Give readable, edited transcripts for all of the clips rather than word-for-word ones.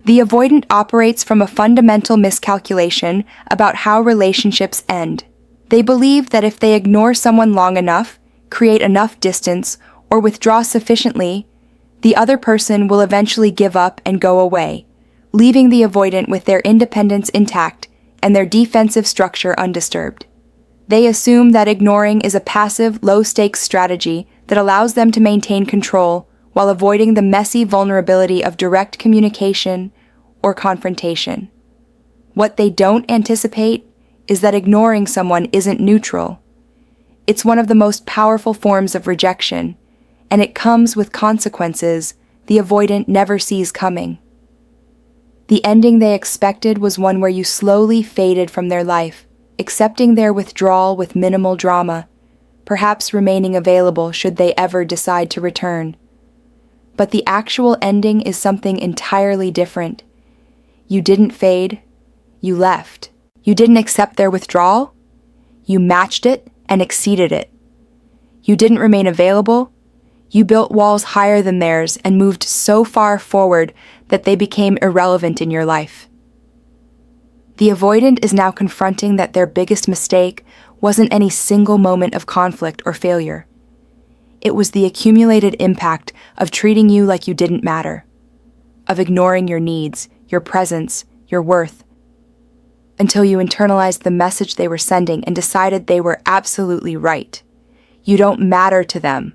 The avoidant operates from a fundamental miscalculation about how relationships end. They believe that if they ignore someone long enough, create enough distance, or withdraw sufficiently, the other person will eventually give up and go away, leaving the avoidant with their independence intact and their defensive structure undisturbed. They assume that ignoring is a passive, low-stakes strategy that allows them to maintain control while avoiding the messy vulnerability of direct communication or confrontation. What they don't anticipate is that ignoring someone isn't neutral. It's one of the most powerful forms of rejection, and it comes with consequences the avoidant never sees coming. The ending they expected was one where you slowly faded from their life, accepting their withdrawal with minimal drama, perhaps remaining available should they ever decide to return. But the actual ending is something entirely different. You didn't fade, you left. You didn't accept their withdrawal, you matched it and exceeded it. You didn't remain available, you built walls higher than theirs and moved so far forward that they became irrelevant in your life. The avoidant is now confronting that their biggest mistake wasn't any single moment of conflict or failure. It was the accumulated impact of treating you like you didn't matter, of ignoring your needs, your presence, your worth, until you internalized the message they were sending and decided they were absolutely right. You don't matter to them,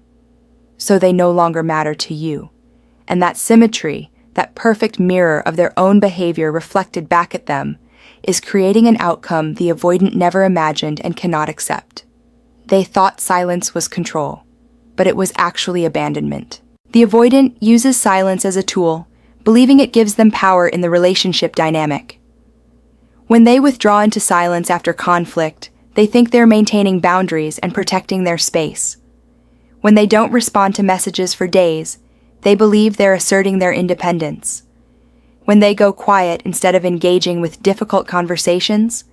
so they no longer matter to you. And that symmetry, that perfect mirror of their own behavior reflected back at them, is creating an outcome the avoidant never imagined and cannot accept. They thought silence was control, but it was actually abandonment. The avoidant uses silence as a tool, believing it gives them power in the relationship dynamic. When they withdraw into silence after conflict, they think they're maintaining boundaries and protecting their space. When they don't respond to messages for days, they believe they're asserting their independence. When they go quiet instead of engaging with difficult conversations,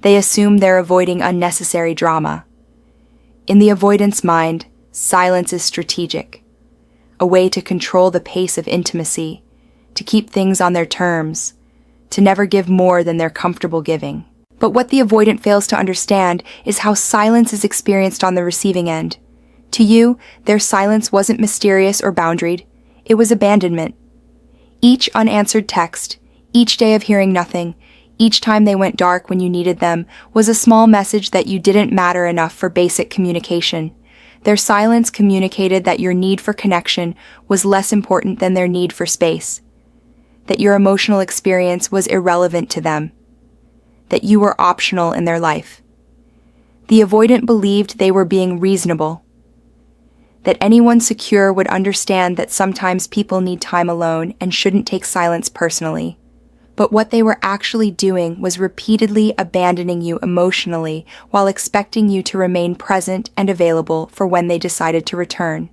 they assume they're avoiding unnecessary drama. In the avoidant's mind, silence is strategic, a way to control the pace of intimacy, to keep things on their terms, to never give more than they're comfortable giving. But what the avoidant fails to understand is how silence is experienced on the receiving end. To you, their silence wasn't mysterious or boundaried, it was abandonment. Each unanswered text, each day of hearing nothing, each time they went dark when you needed them, was a small message that you didn't matter enough for basic communication. Their silence communicated that your need for connection was less important than their need for space, that your emotional experience was irrelevant to them, that you were optional in their life. The avoidant believed they were being reasonable, that anyone secure would understand that sometimes people need time alone and shouldn't take silence personally. But what they were actually doing was repeatedly abandoning you emotionally while expecting you to remain present and available for when they decided to return.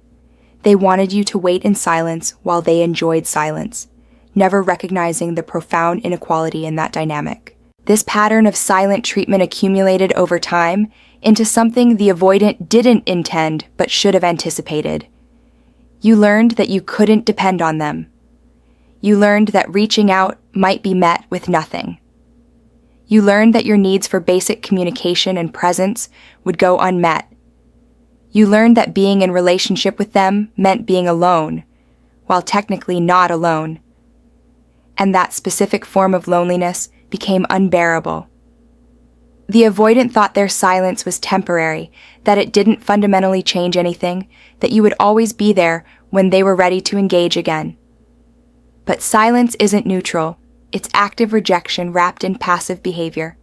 They wanted you to wait in silence while they enjoyed silence, never recognizing the profound inequality in that dynamic. This pattern of silent treatment accumulated over time into something the avoidant didn't intend but should have anticipated. You learned that you couldn't depend on them. You learned that reaching out might be met with nothing. You learned that your needs for basic communication and presence would go unmet. You learned that being in relationship with them meant being alone, while technically not alone. And that specific form of loneliness became unbearable. The avoidant thought their silence was temporary, that it didn't fundamentally change anything, that you would always be there when they were ready to engage again. But silence isn't neutral, it's active rejection wrapped in passive behavior.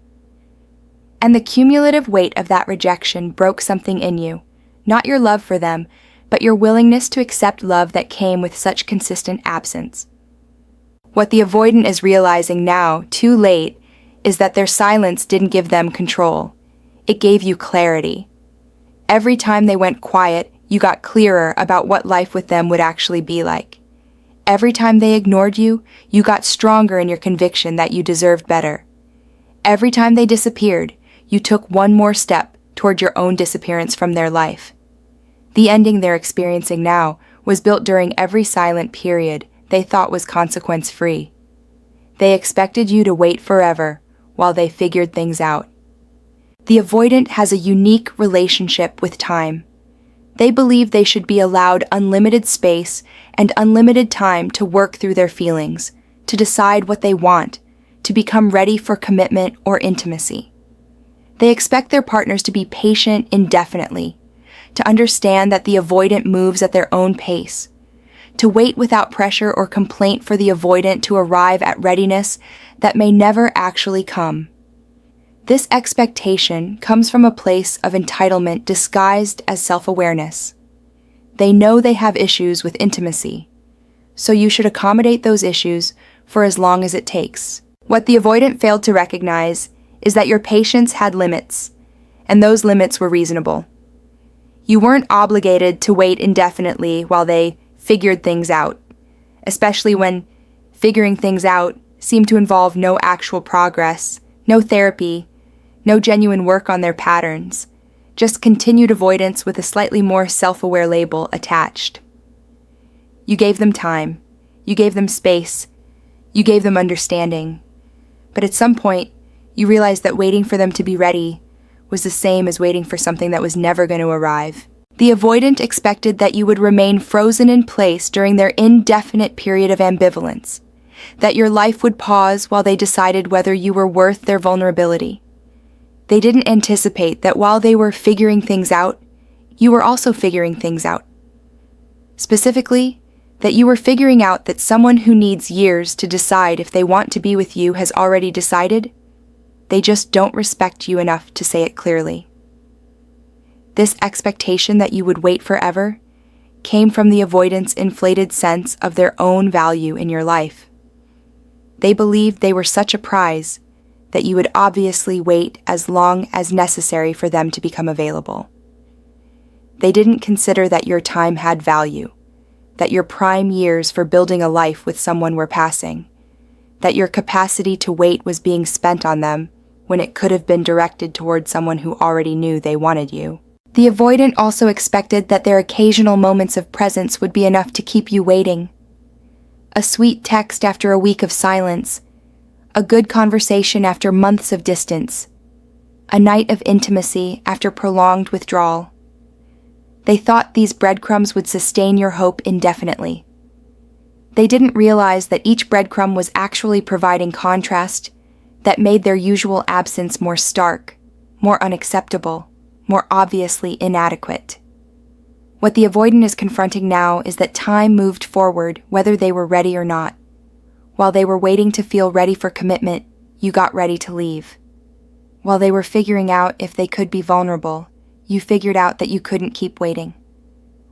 And the cumulative weight of that rejection broke something in you, not your love for them, but your willingness to accept love that came with such consistent absence. What the avoidant is realizing now, too late, is that their silence didn't give them control. It gave you clarity. Every time they went quiet, you got clearer about what life with them would actually be like. Every time they ignored you, you got stronger in your conviction that you deserved better. Every time they disappeared, you took one more step toward your own disappearance from their life. The ending they're experiencing now was built during every silent period they thought was consequence-free. They expected you to wait forever while they figured things out. The avoidant has a unique relationship with time. They believe they should be allowed unlimited space and unlimited time to work through their feelings, to decide what they want, to become ready for commitment or intimacy. They expect their partners to be patient indefinitely, to understand that the avoidant moves at their own pace, to wait without pressure or complaint for the avoidant to arrive at readiness that may never actually come. This expectation comes from a place of entitlement disguised as self-awareness. They know they have issues with intimacy, so you should accommodate those issues for as long as it takes. What the avoidant failed to recognize is that your patience had limits, and those limits were reasonable. You weren't obligated to wait indefinitely while they figured things out, especially when figuring things out seemed to involve no actual progress, no therapy, no genuine work on their patterns, just continued avoidance with a slightly more self-aware label attached. You gave them time, you gave them space, you gave them understanding, but at some point, you realized that waiting for them to be ready was the same as waiting for something that was never going to arrive. The avoidant expected that you would remain frozen in place during their indefinite period of ambivalence, that your life would pause while they decided whether you were worth their vulnerability. They didn't anticipate that while they were figuring things out, you were also figuring things out. Specifically, that you were figuring out that someone who needs years to decide if they want to be with you has already decided. They just don't respect you enough to say it clearly. This expectation that you would wait forever came from the avoidant's inflated sense of their own value in your life. They believed they were such a prize that you would obviously wait as long as necessary for them to become available. They didn't consider that your time had value, that your prime years for building a life with someone were passing, that your capacity to wait was being spent on them when it could have been directed toward someone who already knew they wanted you. The avoidant also expected that their occasional moments of presence would be enough to keep you waiting. A sweet text after a week of silence, a good conversation after months of distance, a night of intimacy after prolonged withdrawal. They thought these breadcrumbs would sustain your hope indefinitely. They didn't realize that each breadcrumb was actually providing contrast that made their usual absence more stark, more unacceptable, more obviously inadequate. What the avoidant is confronting now is that time moved forward whether they were ready or not. While they were waiting to feel ready for commitment, you got ready to leave. While they were figuring out if they could be vulnerable, you figured out that you couldn't keep waiting.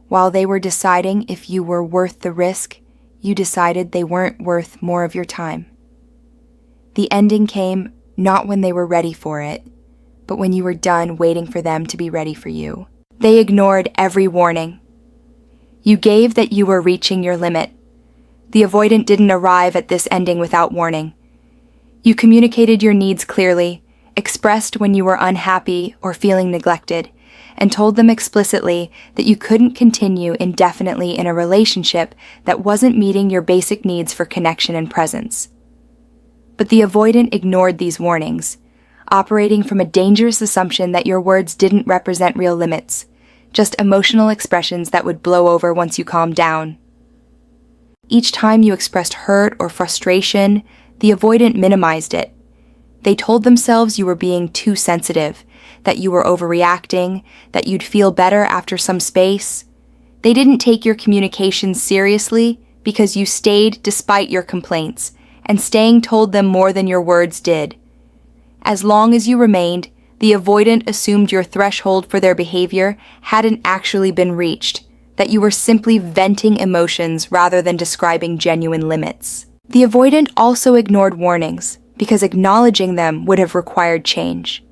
While they were deciding if you were worth the risk, you decided they weren't worth more of your time. The ending came not when they were ready for it, but when you were done waiting for them to be ready for you. They ignored every warning. You gave that you were reaching your limit. The avoidant didn't arrive at this ending without warning. You communicated your needs clearly, expressed when you were unhappy or feeling neglected, and told them explicitly that you couldn't continue indefinitely in a relationship that wasn't meeting your basic needs for connection and presence. But the avoidant ignored these warnings, operating from a dangerous assumption that your words didn't represent real limits, just emotional expressions that would blow over once you calmed down. Each time you expressed hurt or frustration, the avoidant minimized it. They told themselves you were being too sensitive, that you were overreacting, that you'd feel better after some space. They didn't take your communications seriously because you stayed despite your complaints, and staying told them more than your words did. As long as you remained, the avoidant assumed your threshold for their behavior hadn't actually been reached, that you were simply venting emotions rather than describing genuine limits. The avoidant also ignored warnings because acknowledging them would have required change,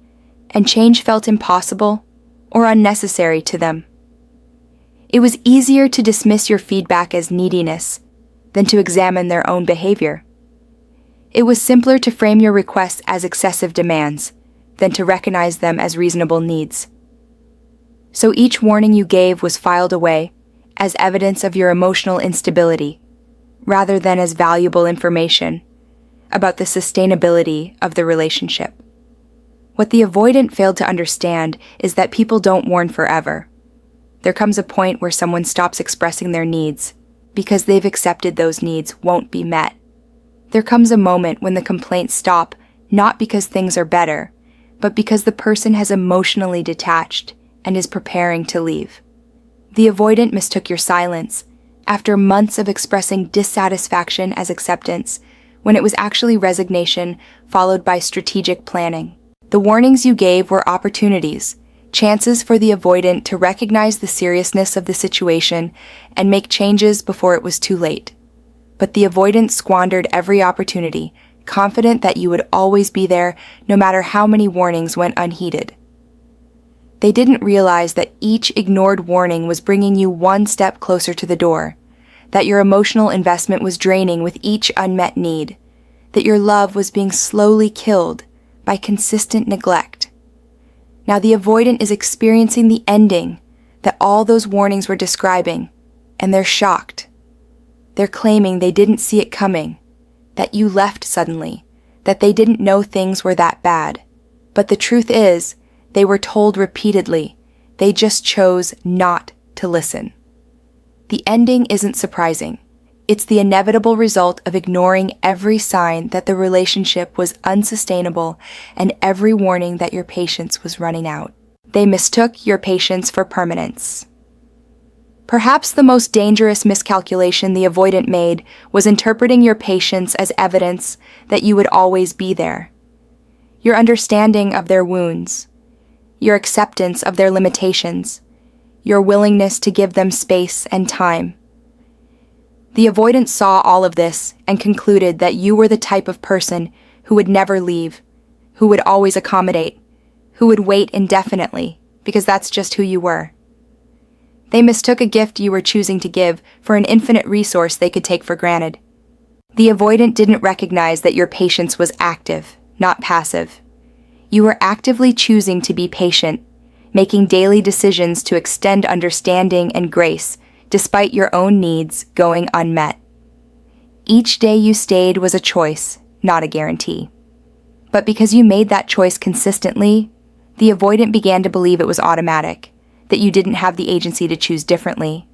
and change felt impossible or unnecessary to them. It was easier to dismiss your feedback as neediness than to examine their own behavior. It was simpler to frame your requests as excessive demands than to recognize them as reasonable needs. So each warning you gave was filed away as evidence of your emotional instability, rather than as valuable information, about the sustainability of the relationship. What the avoidant failed to understand is that people don't warn forever. There comes a point where someone stops expressing their needs because they've accepted those needs won't be met. There comes a moment when the complaints stop, not because things are better, but because the person has emotionally detached and is preparing to leave. The avoidant mistook your silence, after months of expressing dissatisfaction, as acceptance, when it was actually resignation followed by strategic planning. The warnings you gave were opportunities, chances for the avoidant to recognize the seriousness of the situation and make changes before it was too late. But the avoidant squandered every opportunity, confident that you would always be there no matter how many warnings went unheeded. They didn't realize that each ignored warning was bringing you one step closer to the door, that your emotional investment was draining with each unmet need, that your love was being slowly killed by consistent neglect. Now the avoidant is experiencing the ending that all those warnings were describing, and they're shocked. They're claiming they didn't see it coming, that you left suddenly, that they didn't know things were that bad. But the truth is, they were told repeatedly, they just chose not to listen. The ending isn't surprising. It's the inevitable result of ignoring every sign that the relationship was unsustainable and every warning that your patience was running out. They mistook your patience for permanence. Perhaps the most dangerous miscalculation the avoidant made was interpreting your patience as evidence that you would always be there. Your understanding of their wounds, your acceptance of their limitations, your willingness to give them space and time. The avoidant saw all of this and concluded that you were the type of person who would never leave, who would always accommodate, who would wait indefinitely, because that's just who you were. They mistook a gift you were choosing to give for an infinite resource they could take for granted. The avoidant didn't recognize that your patience was active, not passive. You were actively choosing to be patient, making daily decisions to extend understanding and grace despite your own needs going unmet. Each day you stayed was a choice, not a guarantee. But because you made that choice consistently, the avoidant began to believe it was automatic, that you didn't have the agency to choose differently,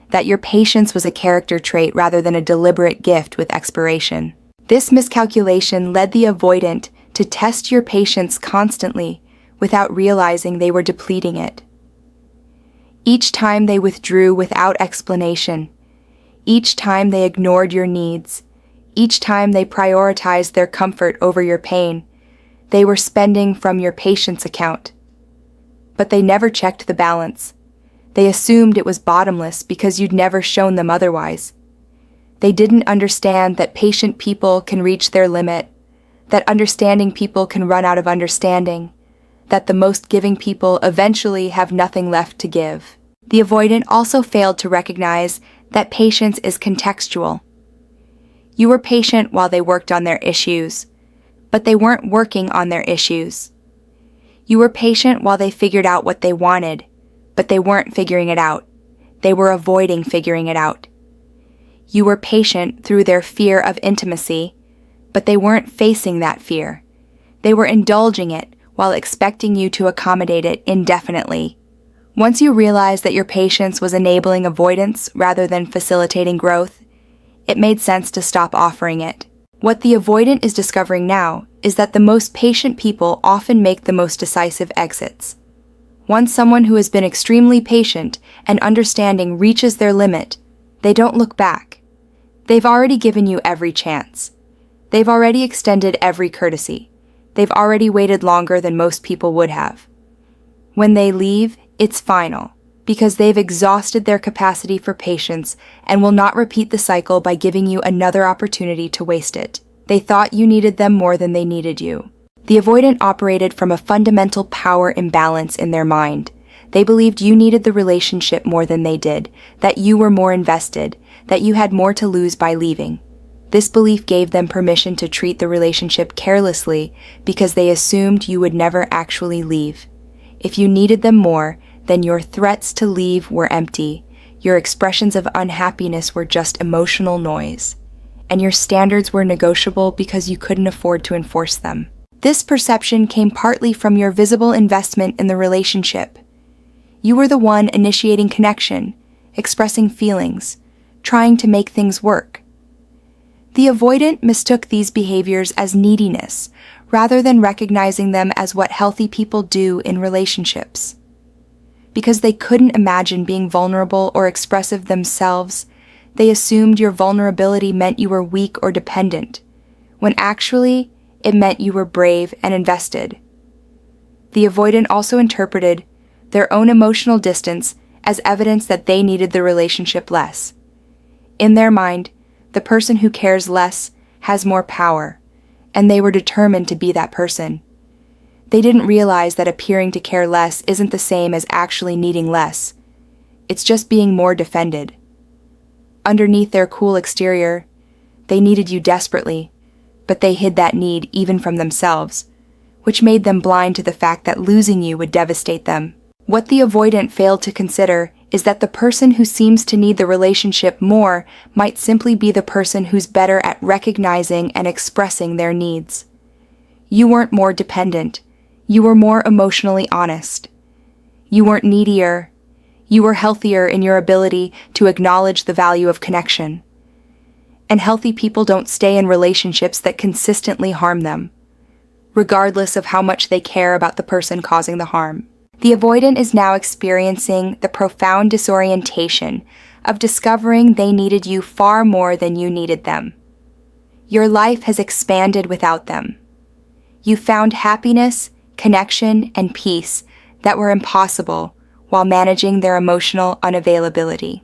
that your patience was a character trait rather than a deliberate gift with expiration. This miscalculation led the avoidant to test your patience constantly without realizing they were depleting it. Each time they withdrew without explanation, each time they ignored your needs, each time they prioritized their comfort over your pain, they were spending from your patience account. But they never checked the balance. They assumed it was bottomless because you'd never shown them otherwise. They didn't understand that patient people can reach their limit, that understanding people can run out of understanding, that the most giving people eventually have nothing left to give. The avoidant also failed to recognize that patience is contextual. You were patient while they worked on their issues, but they weren't working on their issues. You were patient while they figured out what they wanted, but they weren't figuring it out. They were avoiding figuring it out. You were patient through their fear of intimacy, but they weren't facing that fear. They were indulging it while expecting you to accommodate it indefinitely. Once you realized that your patience was enabling avoidance rather than facilitating growth, it made sense to stop offering it. What the avoidant is discovering now is that the most patient people often make the most decisive exits. Once someone who has been extremely patient and understanding reaches their limit, they don't look back. They've already given you every chance. They've already extended every courtesy. They've already waited longer than most people would have. When they leave, it's final, because they've exhausted their capacity for patience and will not repeat the cycle by giving you another opportunity to waste it. They thought you needed them more than they needed you. The avoidant operated from a fundamental power imbalance in their mind. They believed you needed the relationship more than they did, that you were more invested, that you had more to lose by leaving. This belief gave them permission to treat the relationship carelessly because they assumed you would never actually leave. If you needed them more, then your threats to leave were empty. Your expressions of unhappiness were just emotional noise. and your standards were negotiable because you couldn't afford to enforce them. This perception came partly from your visible investment in the relationship. You were the one initiating connection, expressing feelings, trying to make things work. The avoidant mistook these behaviors as neediness, rather than recognizing them as what healthy people do in relationships. Because they couldn't imagine being vulnerable or expressive themselves, they assumed your vulnerability meant you were weak or dependent, when actually, it meant you were brave and invested. The avoidant also interpreted their own emotional distance as evidence that they needed the relationship less. In their mind, the person who cares less has more power, and they were determined to be that person. They didn't realize that appearing to care less isn't the same as actually needing less. It's just being more defended. Underneath their cool exterior, they needed you desperately, but they hid that need even from themselves, which made them blind to the fact that losing you would devastate them. What the avoidant failed to consider is that the person who seems to need the relationship more might simply be the person who's better at recognizing and expressing their needs. You weren't more dependent. You were more emotionally honest. You weren't needier. You were healthier in your ability to acknowledge the value of connection. And healthy people don't stay in relationships that consistently harm them, regardless of how much they care about the person causing the harm. The avoidant is now experiencing the profound disorientation of discovering they needed you far more than you needed them. Your life has expanded without them. You found happiness, connection, and peace that were impossible while managing their emotional unavailability.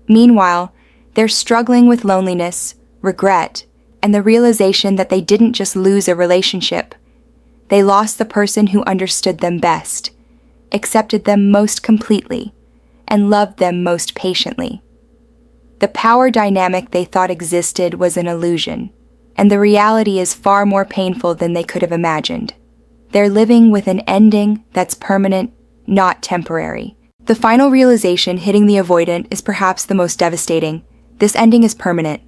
Meanwhile, they're struggling with loneliness, regret, and the realization that they didn't just lose a relationship. They lost the person who understood them best, accepted them most completely, and loved them most patiently. The power dynamic they thought existed was an illusion, and the reality is far more painful than they could have imagined. They're living with an ending that's permanent, not temporary. The final realization hitting the avoidant is perhaps the most devastating. This ending is permanent.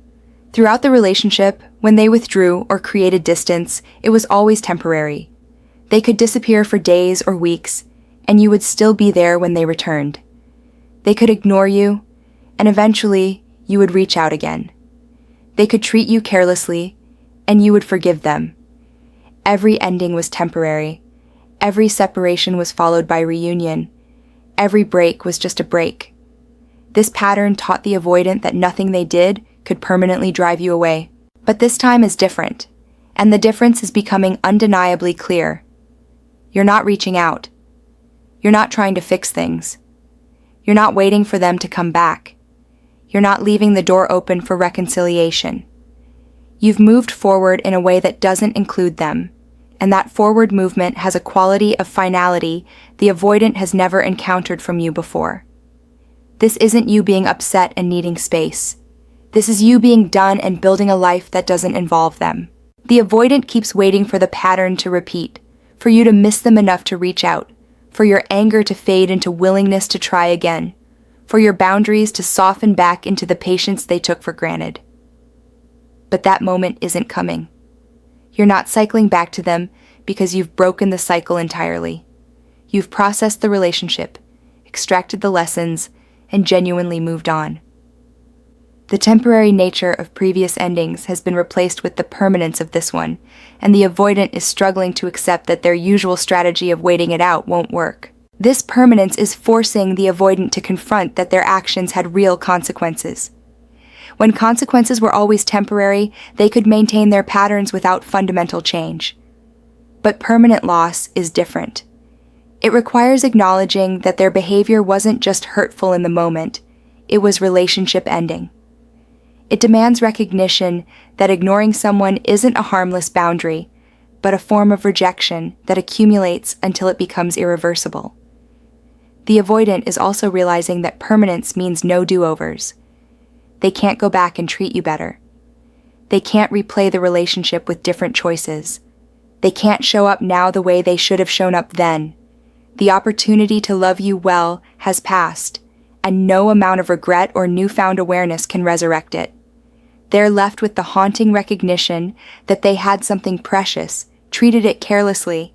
Throughout the relationship, when they withdrew or created distance, it was always temporary. They could disappear for days or weeks, and you would still be there when they returned. They could ignore you, and eventually, you would reach out again. They could treat you carelessly, and you would forgive them. Every ending was temporary. Every separation was followed by reunion. Every break was just a break. This pattern taught the avoidant that nothing they did could permanently drive you away. But this time is different, and the difference is becoming undeniably clear. You're not reaching out. You're not trying to fix things. You're not waiting for them to come back. You're not leaving the door open for reconciliation. You've moved forward in a way that doesn't include them, and that forward movement has a quality of finality the avoidant has never encountered from you before. This isn't you being upset and needing space. This is you being done and building a life that doesn't involve them. The avoidant keeps waiting for the pattern to repeat, for you to miss them enough to reach out, for your anger to fade into willingness to try again, for your boundaries to soften back into the patience they took for granted. But that moment isn't coming. You're not cycling back to them because you've broken the cycle entirely. You've processed the relationship, extracted the lessons, and genuinely moved on. The temporary nature of previous endings has been replaced with the permanence of this one, and the avoidant is struggling to accept that their usual strategy of waiting it out won't work. This permanence is forcing the avoidant to confront that their actions had real consequences. When consequences were always temporary, they could maintain their patterns without fundamental change. But permanent loss is different. It requires acknowledging that their behavior wasn't just hurtful in the moment, it was relationship ending. It demands recognition that ignoring someone isn't a harmless boundary, but a form of rejection that accumulates until it becomes irreversible. The avoidant is also realizing that permanence means no do-overs. They can't go back and treat you better. They can't replay the relationship with different choices. They can't show up now the way they should have shown up then. The opportunity to love you well has passed, and no amount of regret or newfound awareness can resurrect it. They're left with the haunting recognition that they had something precious, treated it carelessly,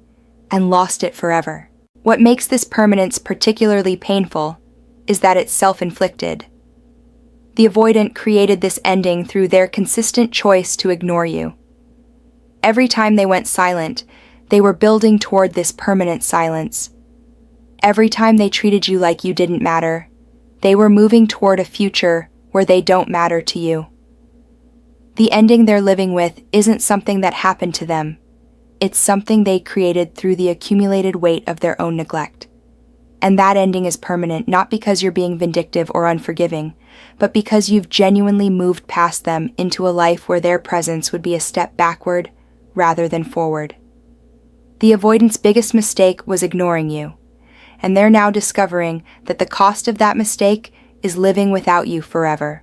and lost it forever. What makes this permanence particularly painful is that it's self-inflicted. The avoidant created this ending through their consistent choice to ignore you. Every time they went silent, they were building toward this permanent silence. Every time they treated you like you didn't matter, they were moving toward a future where they don't matter to you. The ending they're living with isn't something that happened to them. It's something they created through the accumulated weight of their own neglect. And that ending is permanent not because you're being vindictive or unforgiving, but because you've genuinely moved past them into a life where their presence would be a step backward rather than forward. The avoidant's biggest mistake was ignoring you, and they're now discovering that the cost of that mistake is living without you forever.